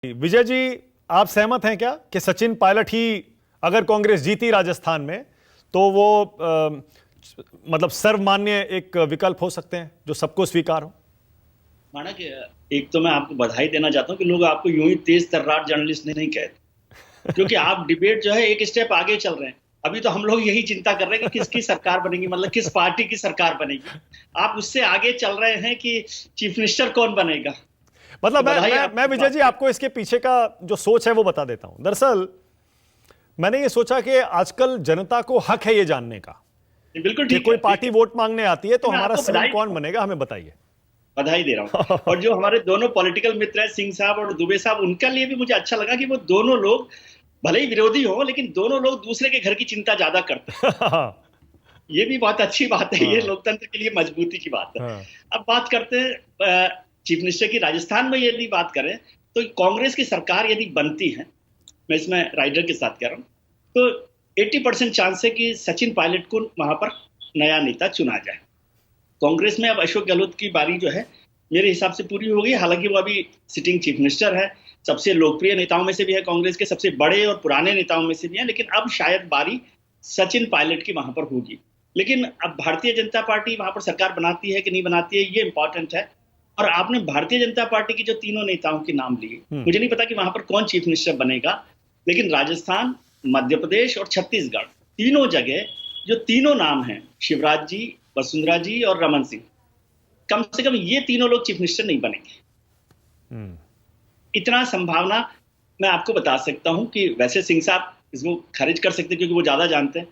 विजय जी, आप सहमत हैं क्या कि सचिन पायलट ही अगर कांग्रेस जीती राजस्थान में तो वो मतलब सर्वमान्य एक विकल्प हो सकते हैं जो सबको स्वीकार हो? माना कि एक तो मैं आपको बधाई देना चाहता हूं कि लोग आपको यूं ही तेज तर्रार जर्नलिस्ट नहीं कहते, क्योंकि आप डिबेट जो है एक स्टेप आगे चल रहे हैं। अभी तो हम लोग यही चिंता कर रहे हैं कि किसकी सरकार बनेगी, मतलब किस पार्टी की सरकार बनेगी। आप उससे आगे चल रहे हैं कि चीफ मिनिस्टर कौन बनेगा। तो मतलब मैं बधाई मैं मैं आपको इस विजय बात जी की। आपको इसके पीछे का जो सोच है वो बता देता हूं। दरअसल मैंने ये सोचा कि आजकल जनता को हक है ये जानने का बिल्कुल कि ठीक कोई है, ठीक पार्टी है। वोट मांगने आती है तो मैं हमारा आपको सीएम बधाई दे कौन रहा हूँ, बनेगा, हमें बताइए। बधाई दे रहा हूँ। और जो हमारे दोनों पॉलिटिकल मित्र हैं, सिंह साहब और दुबे साहब, उनका लिए भी मुझे अच्छा लगा कि वो दोनों लोग भले ही विरोधी हो, लेकिन दोनों लोग दूसरे के घर की चिंता ज्यादा करते हैं। ये भी बहुत अच्छी बात है, ये हाँ लोकतंत्र के लिए मजबूती की बात है। हाँ। अब बात करते हैं चीफ मिनिस्टर की। राजस्थान में यदि बात करें तो कांग्रेस की सरकार यदि बनती है, मैं इसमें राइडर के साथ कह रहा हूं, तो 80% चांस है कि सचिन पायलट को वहां पर नया नेता चुना जाए। कांग्रेस में अब अशोक गहलोत की बारी जो है मेरे हिसाब से पूरी हो गई। हालांकि वो अभी सिटिंग चीफ मिनिस्टर है, सबसे लोकप्रिय नेताओं में से भी है, कांग्रेस के सबसे बड़े और पुराने नेताओं में से भी है, लेकिन अब शायद बारी सचिन पायलट की वहां पर होगी। लेकिन अब भारतीय जनता पार्टी वहां पर सरकार बनाती है कि नहीं बनाती है, ये इंपॉर्टेंट है। और आपने भारतीय जनता पार्टी की जो तीनों नेताओं के नाम लिए, मुझे नहीं पता कि वहां पर कौन चीफ मिनिस्टर बनेगा, लेकिन राजस्थान, मध्य प्रदेश और छत्तीसगढ़, तीनों जगह जो तीनों नाम हैं, शिवराज जी, वसुंधरा जी और रमन सिंह, कम से कम ये तीनों लोग चीफ मिनिस्टर नहीं बनेंगे। इतना संभावना मैं आपको बता सकता हूं कि वैसे सिंह साहब इसको खारिज कर सकते हैं क्योंकि वो ज्यादा जानते हैं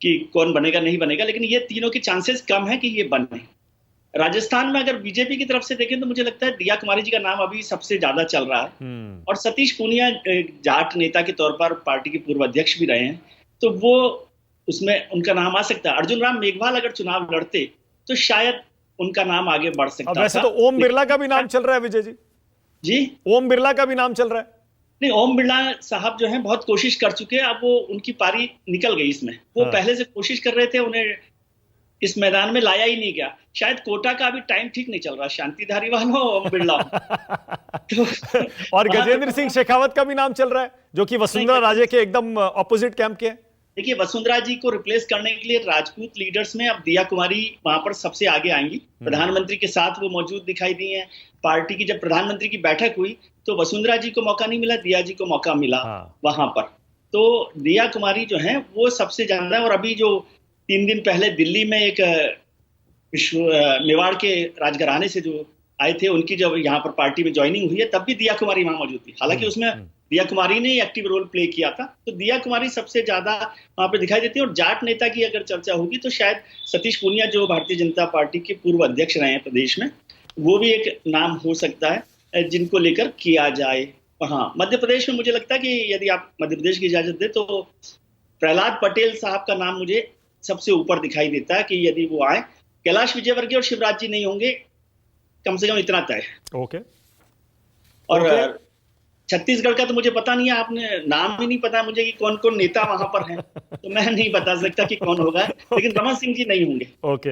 कि कौन बनेगा नहीं बनेगा, लेकिन ये तीनों के चांसेस कम है कि ये बने। राजस्थान में अगर बीजेपी की तरफ से देखें तो मुझे लगता है दिया कुमारी जी का नाम अभी सबसे ज्यादा चल रहा है। और सतीश पूनिया जाट नेता के तौर पर पार्टी के पूर्व अध्यक्ष भी रहे हैं, तो वो उसमें उनका नाम आ सकता है। अर्जुन राम मेघवाल अगर चुनाव लड़ते तो शायद उनका नाम आगे बढ़ अब सकता वैसे था, तो ओम बिरला का भी लेकिन नाम चल रहा है विजय जी। जी ओम बिरला का भी नाम चल रहा है। नहीं, ओम बिरला साहब जो हैं बहुत कोशिश कर चुके हैं, अब वो उनकी पारी निकल गई। इसमें वो हाँ। पहले से कोशिश कर रहे थे, उन्हें इस मैदान में लाया ही नहीं गया। शायद कोटा का अभी टाइम ठीक नहीं चल रहा, शांति धारीवाल हो, ओम बिरला हो। तो और वहां पे गजेंद्र सिंह थोड़ा शेखावत का भी नाम चल रहा है जो कि नहीं वसुंधरा राजे के एकदम ऑपोजिट कैंप के हैं। देखिए, वसुंधरा जी को रिप्लेस करने के लिए राजपूत लीडर्स में अब दिया कुमारी वहां पर सबसे आगे आएंगी। प्रधानमंत्री के साथ वो मौजूद दिखाई दी हैं। पार्टी की जब प्रधानमंत्री की बैठक हुई तो वसुंधरा जी को मौका नहीं मिला, दिया जी को मौका मिला हाँ। वहां पर। तो दिया कुमारी जो है वो सबसे ज्यादा है। और अभी जो 3 दिन पहले दिल्ली में एक मेवाड़ के राजघराने से जो आए थे, उनकी जब यहाँ पर पार्टी में ज्वाइनिंग हुई है तब भी दिया कुमारी वहां मौजूद थी। हालांकि उसमें दिया कुमारी ने एक्टिव रोल प्ले किया था, तो दिया कुमारी सबसे ज्यादा वहां पर दिखाई देती है। और जाट नेता की अगर चर्चा होगी तो शायद सतीश पूनिया, जो भारतीय जनता पार्टी के पूर्व अध्यक्ष रहे हैं प्रदेश में, वो भी एक नाम हो सकता है जिनको लेकर किया जाए। हाँ, मध्य प्रदेश में मुझे लगता है कि यदि आप मध्य प्रदेश की इजाजत दे तो प्रहलाद पटेल साहब का नाम मुझे सबसे ऊपर दिखाई देता है कि यदि वो आए। कैलाश विजयवर्गीय और शिवराज जी नहीं होंगे, कम से कम इतना तय है। ओके और ओके। छत्तीसगढ़ का तो मुझे पता नहीं है, आपने नाम ही नहीं पता मुझे कि कौन कौन नेता वहां पर हैं, तो मैं नहीं बता सकता कि कौन होगा, लेकिन रमन सिंह जी नहीं होंगे। ओके।